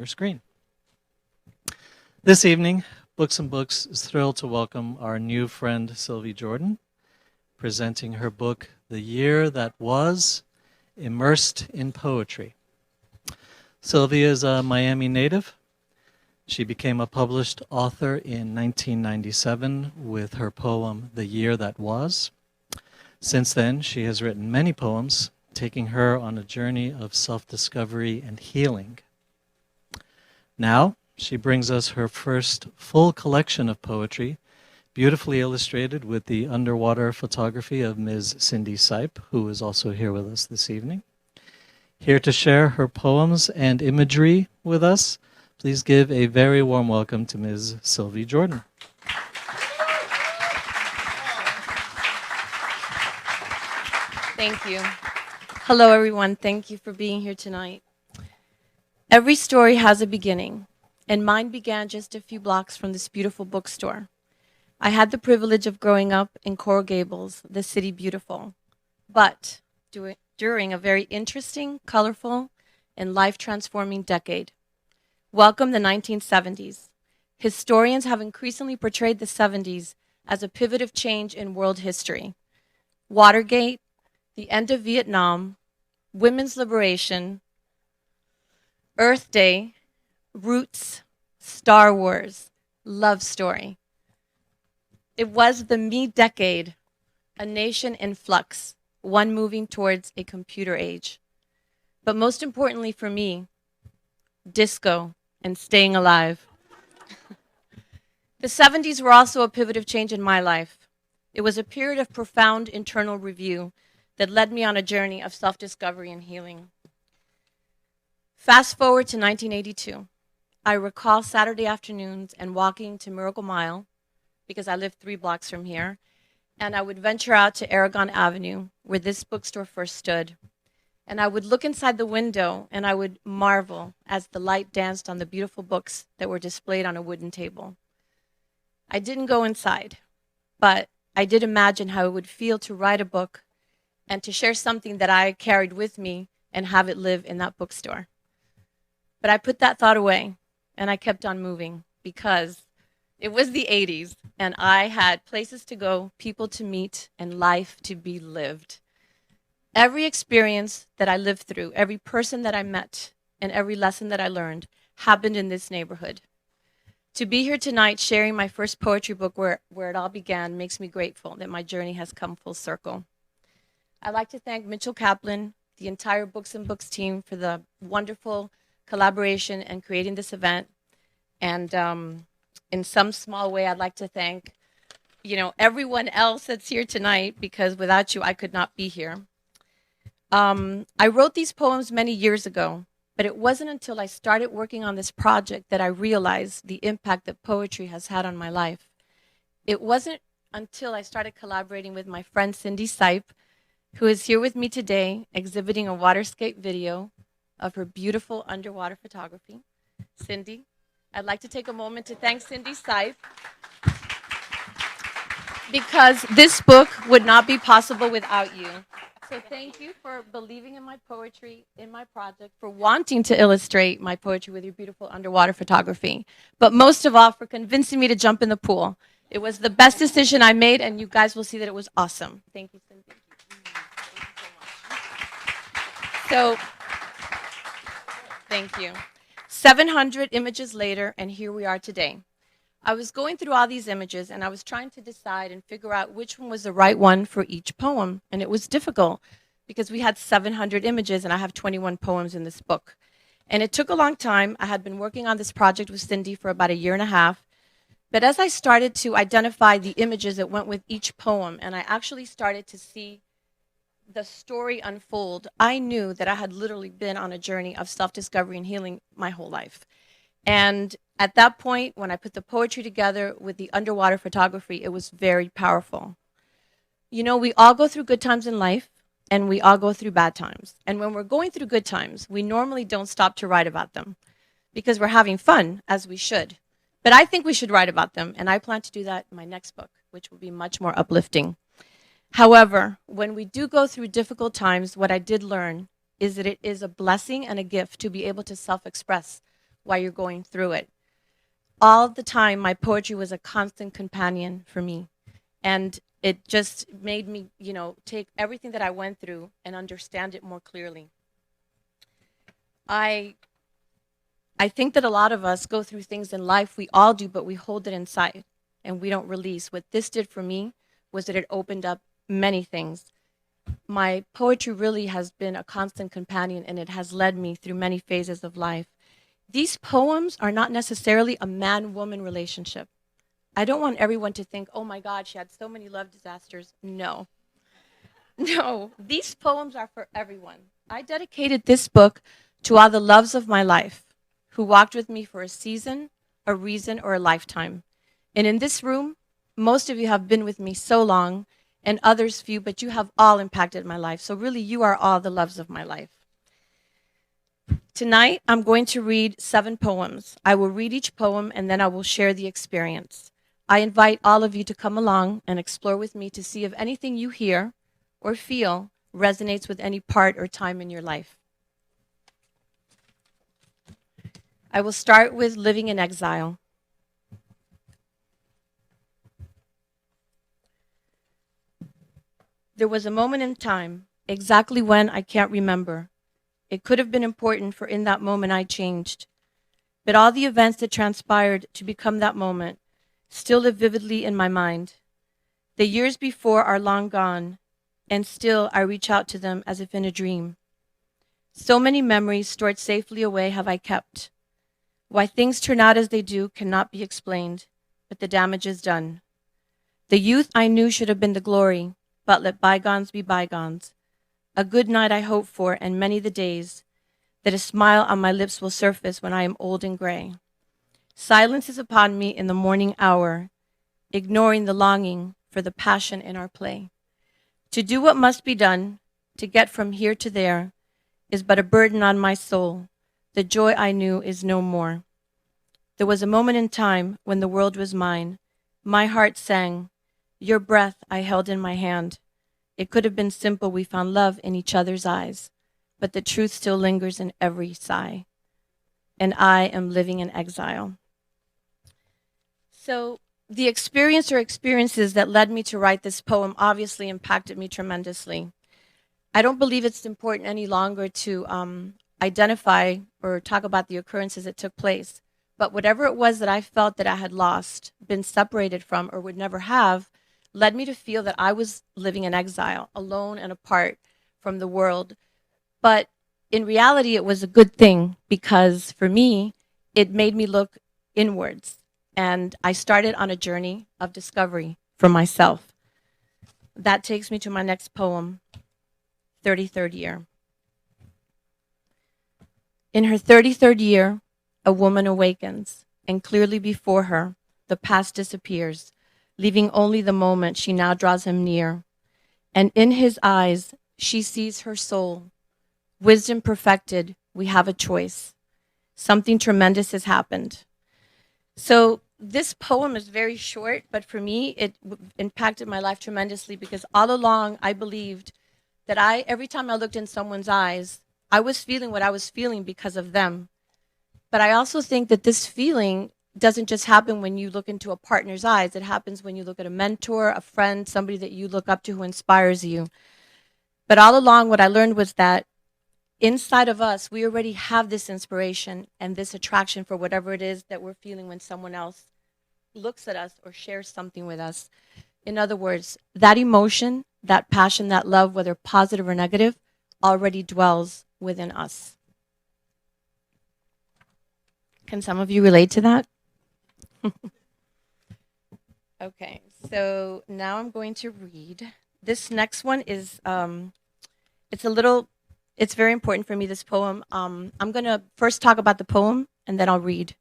your screen. This evening, Books and Books is thrilled to welcome our new friend Sylvie Jordan, presenting her book, The Year That Was, Immersed in Poetry. Sylvie is a Miami native. She became a published author in 1997 with her poem, The Year That Was. Since then, she has written many poems, taking her on a journey of self-discovery and healing. Now, she brings us her first full collection of poetry, beautifully illustrated with the underwater photography of Ms. Cindy Sipe, who is also here with us this evening. Here to share her poems and imagery with us, please give a very warm welcome to Ms. Sylvie Jordan. Thank you. Hello, everyone. Thank you for being here tonight. Every story has a beginning, and mine began just a few blocks from this beautiful bookstore. I had the privilege of growing up in Coral Gables, the city beautiful, but during a very interesting, colorful, and life-transforming decade. Welcome the 1970s. Historians have increasingly portrayed the 70s as a pivot of change in world history. Watergate, the end of Vietnam, women's liberation, Earth Day, Roots, Star Wars, love story. It was the me decade, a nation in flux, one moving towards a computer age. But most importantly for me, disco and staying alive. The 70s were also a pivot of change in my life. It was a period of profound internal review that led me on a journey of self-discovery and healing. Fast forward to 1982. I recall Saturday afternoons and walking to Miracle Mile, because I lived 3 blocks from here, and I would venture out to Aragon Avenue, where this bookstore first stood. And I would look inside the window, and I would marvel as the light danced on the beautiful books that were displayed on a wooden table. I didn't go inside, but I did imagine how it would feel to write a book and to share something that I carried with me and have it live in that bookstore. But I put that thought away, and I kept on moving because it was the 80s, and I had places to go, people to meet, and life to be lived. Every experience that I lived through, every person that I met, and every lesson that I learned happened in this neighborhood. To be here tonight sharing my first poetry book where it all began makes me grateful that my journey has come full circle. I'd like to thank Mitchell Kaplan, the entire Books and Books team for the wonderful collaboration and creating this event. And in some small way, I'd like to thank, everyone else that's here tonight, because without you, I could not be here. I wrote these poems many years ago, but it wasn't until I started working on this project that I realized the impact that poetry has had on my life. It wasn't until I started collaborating with my friend Cindy Sipe, who is here with me today, exhibiting a waterscape video of her beautiful underwater photography. Cindy, I'd like to take a moment to thank Cindy Sipe, because this book would not be possible without you. So thank you for believing in my poetry, in my project, for wanting to illustrate my poetry with your beautiful underwater photography. But most of all, for convincing me to jump in the pool. It was the best decision I made, and you guys will see that it was awesome. Thank you, Cindy. So, thank you. 700 images later, and here we are today. I was going through all these images, and I was trying to decide and figure out which one was the right one for each poem. And it was difficult because we had 700 images, and I have 21 poems in this book. And it took a long time. I had been working on this project with Cindy for about 1.5 years. But as I started to identify the images that went with each poem, and I actually started to see the story unfold, I knew that I had literally been on a journey of self-discovery and healing my whole life. And at that point, when I put the poetry together with the underwater photography, it was very powerful. We all go through good times in life, and we all go through bad times. And when we're going through good times, we normally don't stop to write about them because we're having fun, as we should. But I think we should write about them, and I plan to do that in my next book, which will be much more uplifting. However, when we do go through difficult times, what I did learn is that it is a blessing and a gift to be able to self-express while you're going through it. All the time, my poetry was a constant companion for me. And it just made me, take everything that I went through and understand it more clearly. I I think that a lot of us go through things in life, we all do, but we hold it inside and we don't release. What this did for me was that it opened up many things. My poetry really has been a constant companion and it has led me through many phases of life. These poems are not necessarily a man-woman relationship. I don't want everyone to think, oh my God, she had so many love disasters. No. No, these poems are for everyone. I dedicated this book to all the loves of my life who walked with me for a season, a reason, or a lifetime. And in this room, most of you have been with me so long, and others few, but you have all impacted my life. So really, you are all the loves of my life. Tonight, I'm going to read 7 poems. I will read each poem, and then I will share the experience. I invite all of you to come along and explore with me to see if anything you hear or feel resonates with any part or time in your life. I will start with Living in Exile. There was a moment in time, exactly when I can't remember. It could have been important, for in that moment I changed. But all the events that transpired to become that moment still live vividly in my mind. The years before are long gone, and still I reach out to them as if in a dream. So many memories stored safely away have I kept. Why things turn out as they do cannot be explained, but the damage is done. The youth I knew should have been the glory, but let bygones be bygones. A good night I hope for, and many the days that a smile on my lips will surface when I am old and gray. Silence is upon me in the morning hour, ignoring the longing for the passion in our play. To do what must be done, to get from here to there, is but a burden on my soul. The joy I knew is no more. There was a moment in time when the world was mine. My heart sang. Your breath I held in my hand. It could have been simple, we found love in each other's eyes, but the truth still lingers in every sigh. And I am living in exile. So the experience or experiences that led me to write this poem obviously impacted me tremendously. I don't believe it's important any longer to identify or talk about the occurrences that took place. But whatever it was that I felt that I had lost, been separated from, or would never have, led me to feel that I was living in exile, alone and apart from the world. But in reality, it was a good thing because for me, it made me look inwards. And I started on a journey of discovery for myself. That takes me to my next poem, 33rd Year. In her 33rd year, a woman awakens, and clearly before her, the past disappears, leaving only the moment she now draws him near. And in his eyes, she sees her soul. Wisdom perfected, we have a choice. Something tremendous has happened. So this poem is very short, but for me, it impacted my life tremendously because all along I believed that every time I looked in someone's eyes, I was feeling what I was feeling because of them. But I also think that this feeling doesn't just happen when you look into a partner's eyes. It happens when you look at a mentor, a friend, somebody that you look up to who inspires you. But all along, what I learned was that inside of us, we already have this inspiration and this attraction for whatever it is that we're feeling when someone else looks at us or shares something with us. In other words, that emotion, that passion, that love, whether positive or negative, already dwells within us. Can some of you relate to that? Okay, so now I'm going to read. This next one is, it's very important for me, this poem. I'm going to first talk about the poem, and then I'll read.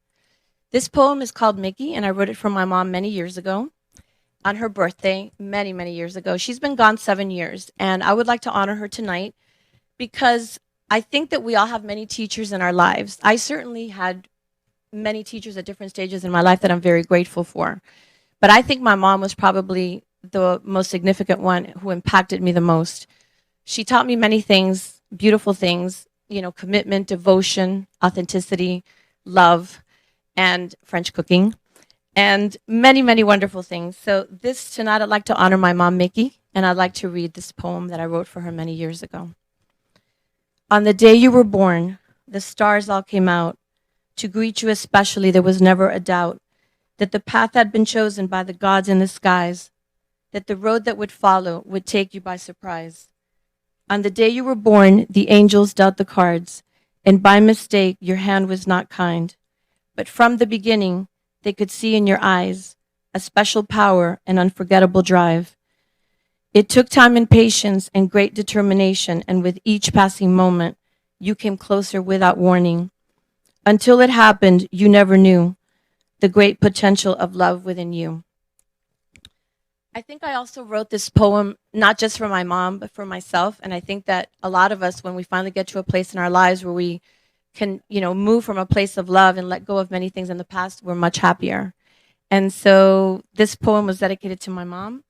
This poem is called Mickey, and I wrote it for my mom many years ago, on her birthday, many, many years ago. She's been gone 7 years, and I would like to honor her tonight because I think that we all have many teachers in our lives. I certainly had many teachers at different stages in my life that I'm very grateful for. But I think my mom was probably the most significant one who impacted me the most. She taught me many things, beautiful things, commitment, devotion, authenticity, love, and French cooking, and many, many wonderful things. So this tonight, I'd like to honor my mom, Mickey, and I'd like to read this poem that I wrote for her many years ago. On the day you were born, the stars all came out. To greet you especially, there was never a doubt that the path had been chosen by the gods in the skies, that the road that would follow would take you by surprise. On the day you were born, the angels dealt the cards, and by mistake, your hand was not kind. But from the beginning, they could see in your eyes a special power and unforgettable drive. It took time and patience and great determination, and with each passing moment, you came closer without warning. Until it happened, you never knew the great potential of love within you. I think I also wrote this poem not just for my mom, but for myself. And I think that a lot of us, when we finally get to a place in our lives where we can, move from a place of love and let go of many things in the past, we're much happier. And so this poem was dedicated to my mom,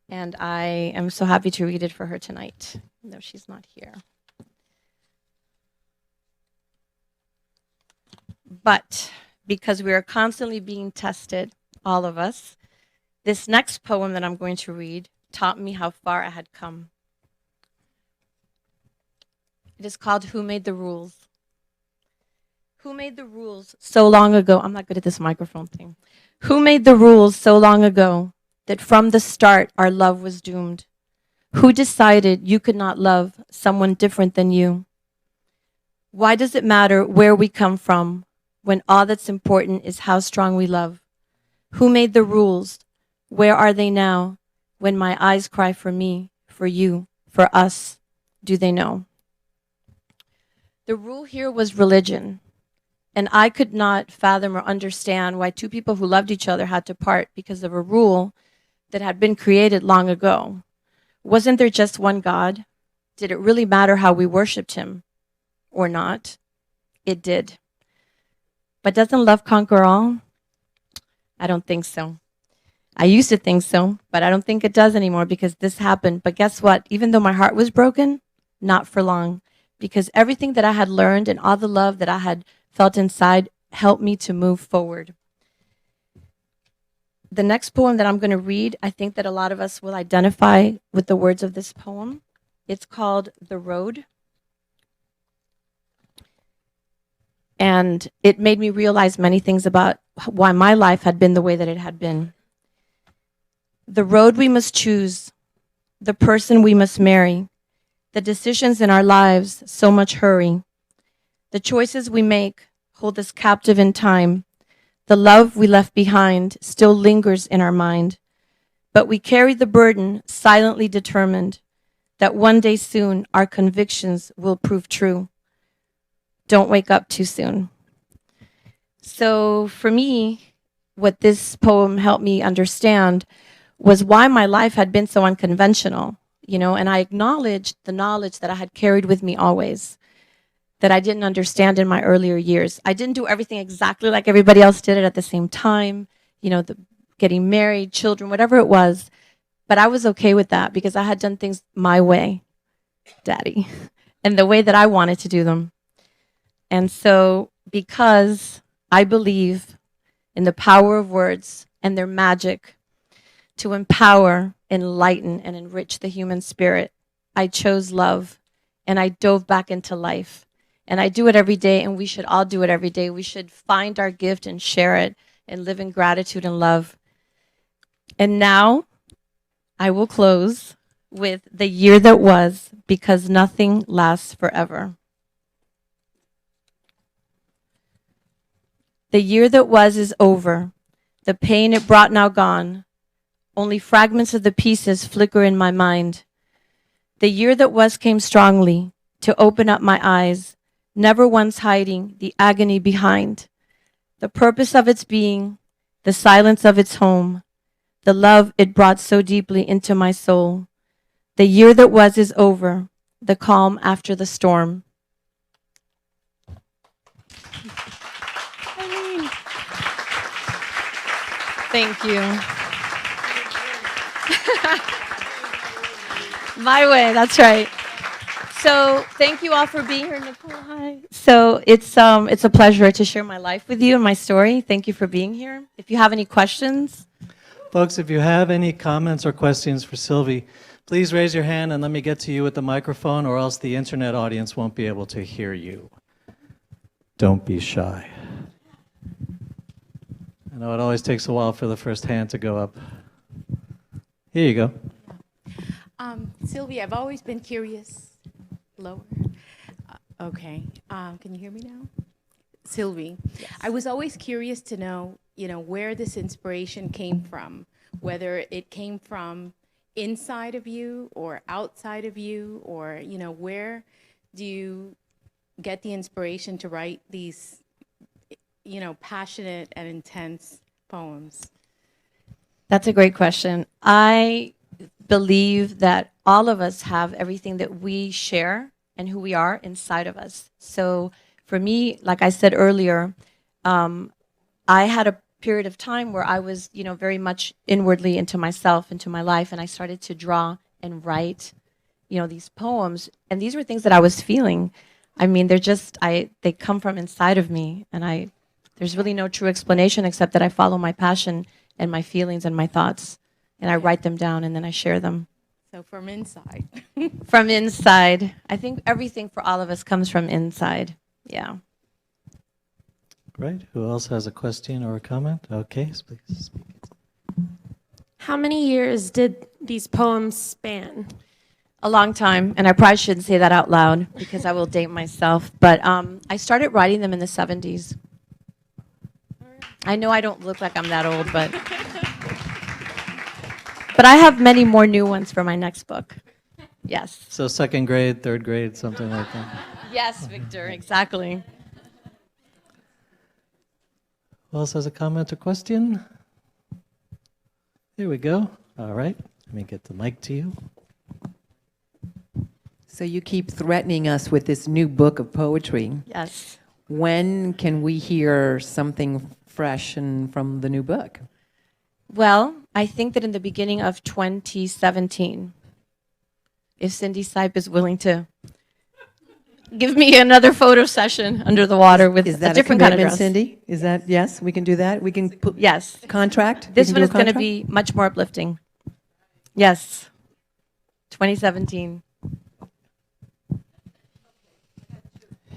and I am so happy to read it for her tonight, though she's not here. But because we are constantly being tested, all of us, this next poem that I'm going to read taught me how far I had come. It is called Who Made the Rules? Who made the rules so long ago? I'm not good at this microphone thing. Who made the rules so long ago that from the start our love was doomed? Who decided you could not love someone different than you? Why does it matter where we come from when all that's important is how strong we love? Who made the rules? Where are they now when my eyes cry for me, for you, for us? Do they know? The rule here was religion, and I could not fathom or understand why two people who loved each other had to part because of a rule that had been created long ago. Wasn't there just one God? Did it really matter how we worshiped him or not? It did. But doesn't love conquer all? I don't think so. I used to think so, but I don't think it does anymore because this happened. But guess what? Even though my heart was broken, not for long, because everything that I had learned and all the love that I had felt inside helped me to move forward. The next poem that I'm going to read, I think that a lot of us will identify with the words of this poem. It's called The Road. And it made me realize many things about why my life had been the way that it had been. The road we must choose, the person we must marry, the decisions in our lives, so much hurry. The choices we make hold us captive in time. The love we left behind still lingers in our mind. But we carry the burden, silently determined, that one day soon our convictions will prove true. Don't wake up too soon. So for me, what this poem helped me understand was why my life had been so unconventional, and I acknowledged the knowledge that I had carried with me always, that I didn't understand in my earlier years. I didn't do everything exactly like everybody else did it at the same time, the getting married, children, whatever it was, but I was okay with that because I had done things my way, Daddy, and the way that I wanted to do them. And so because I believe in the power of words and their magic to empower, enlighten, and enrich the human spirit, I chose love and I dove back into life. And I do it every day, and we should all do it every day. We should find our gift and share it and live in gratitude and love. And now I will close with The Year That Was, because nothing lasts forever. The year that was is over. The pain it brought now gone. Only fragments of the pieces flicker in my mind. The year that was came strongly to open up my eyes, never once hiding the agony behind. The purpose of its being, the silence of its home, the love it brought so deeply into my soul. The year that was is over, the calm after the storm. Thank you. My way, that's right. So thank you all for being here, Nicole. Hi. So it's a pleasure to share my life with you and my story. Thank you for being here. If you have any questions, Folks, if you have any comments or questions for Sylvie, please raise your hand and let me get to you with the microphone, or else the internet audience won't be able to hear you. Don't be shy. I know it always takes a while for the first hand to go up. Here you go. Sylvie, I've always been curious. Lower. Okay. Can you hear me now? Sylvie, yes. I was always curious to know, where this inspiration came from, whether it came from inside of you or outside of you, or, where do you get the inspiration to write these, passionate and intense poems? that's a great question. I believe that all of us have everything that we share and who we are inside of us. So for me, like I said earlier, I had a period of time where I was, very much inwardly into myself, into my life, and I started to draw and write, these poems. And these were things that I was feeling. I mean, they come from inside of me, and there's really no true explanation except that I follow my passion and my feelings and my thoughts, and I write them down and then I share them. So from inside. From inside. I think everything for all of us comes from inside. Yeah. Great. Who else has a question or a comment? Okay, please speak. How many years did these poems span? A long time, and I probably shouldn't say that out loud because I will date myself, but I started writing them in the 70s. I know I don't look like I'm that old, but I have many more new ones for my next book. Yes. So second grade, third grade, something like that. Yes, Victor, exactly. Who else has a comment or question? Here we go. All right. Let me get the mic to you. So you keep threatening us with this new book of poetry. Yes. When can we hear something fresh and from the new book? Well, I think that in the beginning of 2017, if Cindy Sipe is willing to give me another photo session under the water with Is that a different kind of dress. Cindy? Is that, yes, we can do that? We can put Yes. contract? We This can one do a is going to contract? be much more uplifting. Yes. 2017.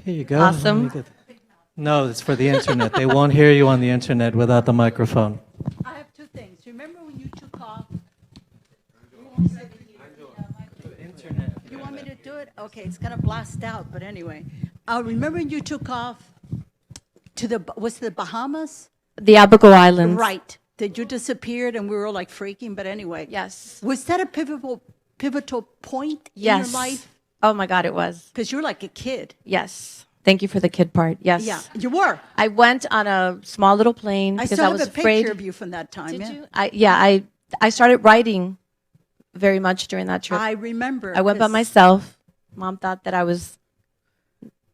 Here you go. Awesome. Let me get- No, it's for the internet. They won't hear you on the internet without the microphone. I have two things. Remember when you took off? You want me to do it? Okay, it's gonna blast out, but anyway. Remember when you took off to was it the Bahamas? The Abaco Islands. Right. That you disappeared and we were all like freaking, but anyway. Yes. Was that a pivotal point in Yes. your life? Oh my God, it was. Because you're like a kid. Yes. Thank you for the kid part. Yes. Yeah, you were. I went on a small little plane I because still I have was a afraid. picture of you from that time. Did yeah. you? I started writing very much during that trip. I remember. I went by 'cause myself. Mom thought that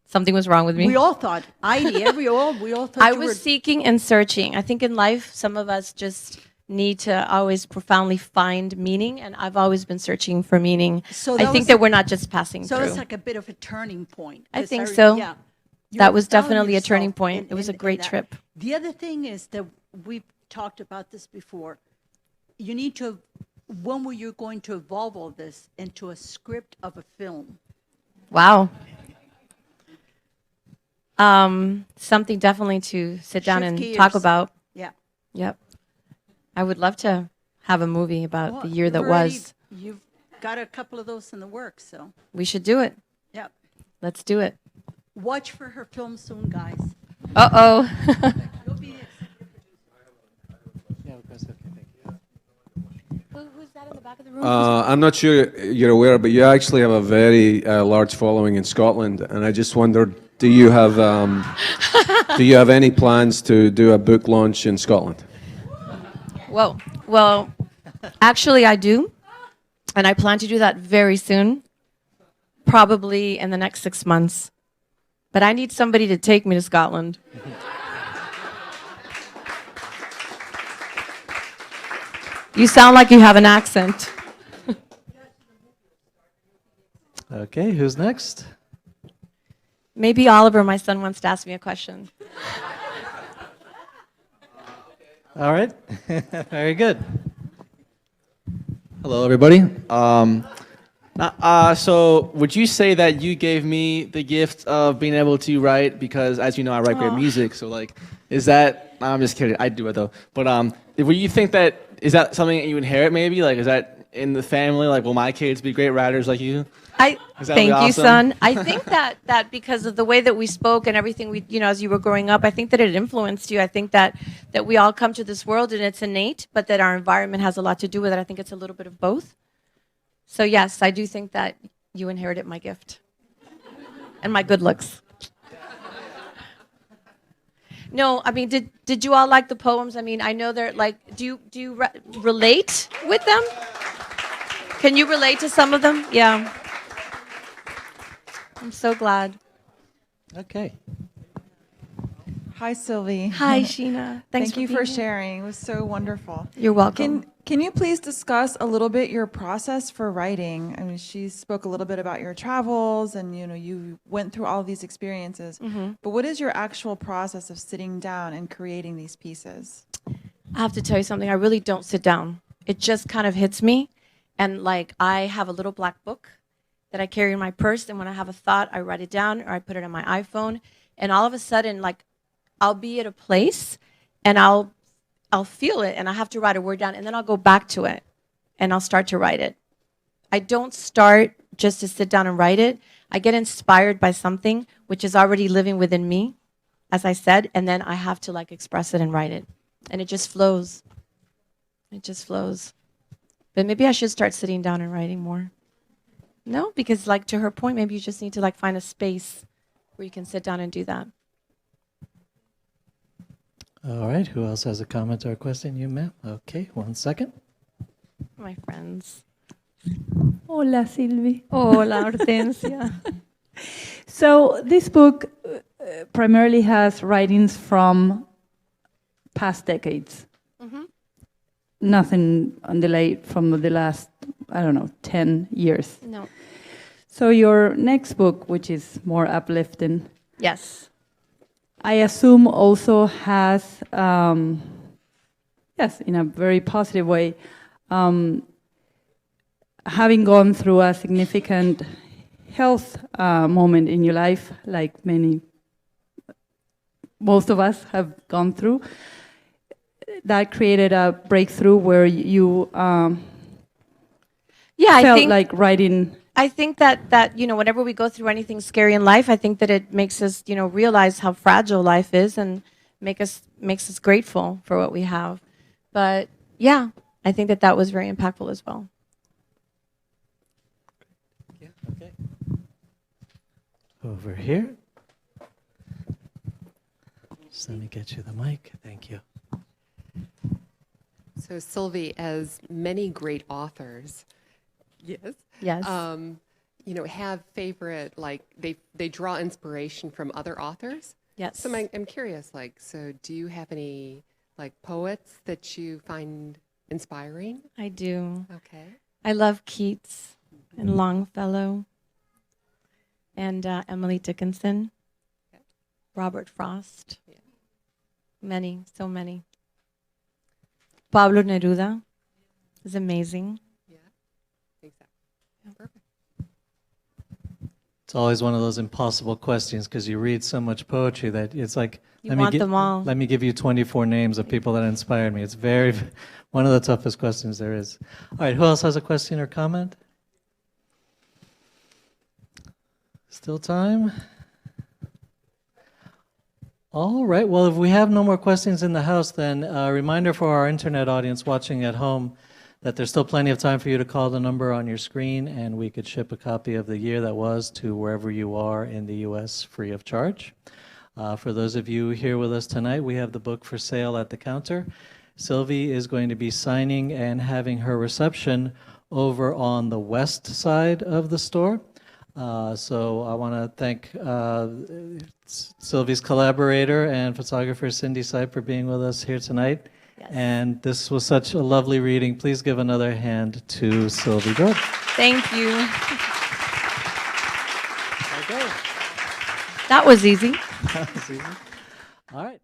something was wrong with me. We all thought, Heidi, we all thought I you was were. seeking and searching. I think in life, some of us just need to always profoundly find meaning, and I've always been searching for meaning. So I that think was that like- we're not just passing So through. it's like a bit of a turning point. I 'cause think so. Yeah. You That was found definitely a turning yourself point. It was a great that. trip. The other thing is that we've talked about this before. You need to, when were you going to evolve all this into a script of a film? Wow. Something definitely to sit down Shift and talk gears. about. Yeah. Yep. I would love to have a movie about Well, the year that you've already- was. You've got a couple of those in the works, so, We should do it. yeah. Let's do it. Watch for her film soon, guys. Uh-oh. Who's that in the back of the room? I'm not sure you're aware, but you actually have a very large following in Scotland, and I just wondered, do you have any plans to do a book launch in Scotland? Whoa. Well, actually, I do. And I plan to do that very soon, probably in the next 6 months. But I need somebody to take me to Scotland. You sound like you have an accent. Okay, who's next? Maybe Oliver, my son, wants to ask me a question. All right. Very good. Hello, everybody. So would you say that you gave me the gift of being able to write? Because as you know, I write great music. So like, is that? No, I'm just kidding. I do it though. But would you think that is that something that you inherit? Maybe like, is that in the family? Like, will my kids be great writers like you? Thank you, awesome? son. I think that because of the way that we spoke and everything we, as you were growing up, I think that it influenced you. I think that we all come to this world and it's innate, but that our environment has a lot to do with it. I think it's a little bit of both. So yes, I do think that you inherited my gift and my good looks. No, I mean, did you all like the poems? I mean, I know they're like, do you relate with them? Can you relate to some of them? Yeah. I'm so glad. Okay. Hi, Sylvie. Hi, Sheena. Thank you for being here. sharing. It was so wonderful. You're welcome. Can you please discuss a little bit your process for writing? I mean, she spoke a little bit about your travels and, you went through all of these experiences. Mm-hmm. But what is your actual process of sitting down and creating these pieces? I have to tell you something. I really don't sit down. It just kind of hits me. And like, I have a little black book that I carry in my purse. And when I have a thought, I write it down or I put it on my iPhone. And all of a sudden, like, I'll be at a place and I'll feel it and I have to write a word down and then I'll go back to it and I'll start to write it. I don't start just to sit down and write it. I get inspired by something which is already living within me, as I said, and then I have to like express it and write it. And it just flows. It just flows. But maybe I should start sitting down and writing more. No, because like to her point, maybe you just need to like find a space where you can sit down and do that. All right. Who else has a comment or a question? You, ma'am? Okay. 1 second. My friends. Hola, Sylvie. Hola, Hortensia. So this book primarily has writings from past decades. Mm-hmm. Nothing on from the last, 10 years. No. So your next book, which is more uplifting, Yes. I assume also has, yes, in a very positive way, having gone through a significant health moment in your life, like most of us have gone through, that created a breakthrough where you felt like writing. I think that whenever we go through anything scary in life, I think that it makes us realize how fragile life is and makes us grateful for what we have. But yeah, I think that was very impactful as well. Yeah. Okay. Over here. Just let me get you the mic. Thank you. So Sylvie, as many great authors, yes, have favorite, like they draw inspiration from other authors. Yes. So I'm curious, so do you have any poets that you find inspiring? I do. Okay. I love Keats and Longfellow and Emily Dickinson, Robert Frost. Yeah. Many, so many. Pablo Neruda is amazing. Yeah, exactly. Perfect. It's always one of those impossible questions because you read so much poetry that it's like, You want them all. let me give you 24 names of people that inspired me. It's one of the toughest questions there is. All right, who else has a question or comment? Still time? All right, well, if we have no more questions in the house, then a reminder for our internet audience watching at home that there's still plenty of time for you to call the number on your screen and we could ship a copy of The Year That Was to wherever you are in the U.S. free of charge. For those of you here with us tonight, we have the book for sale at the counter. Sylvie is going to be signing and having her reception over on the west side of the store. So I want to thank Sylvie's collaborator and photographer Cindy Sipe for being with us here tonight. Yes. And this was such a lovely reading. Please give another hand to Sylvie Jordan. Thank you. Okay. That was easy. That was easy. All right.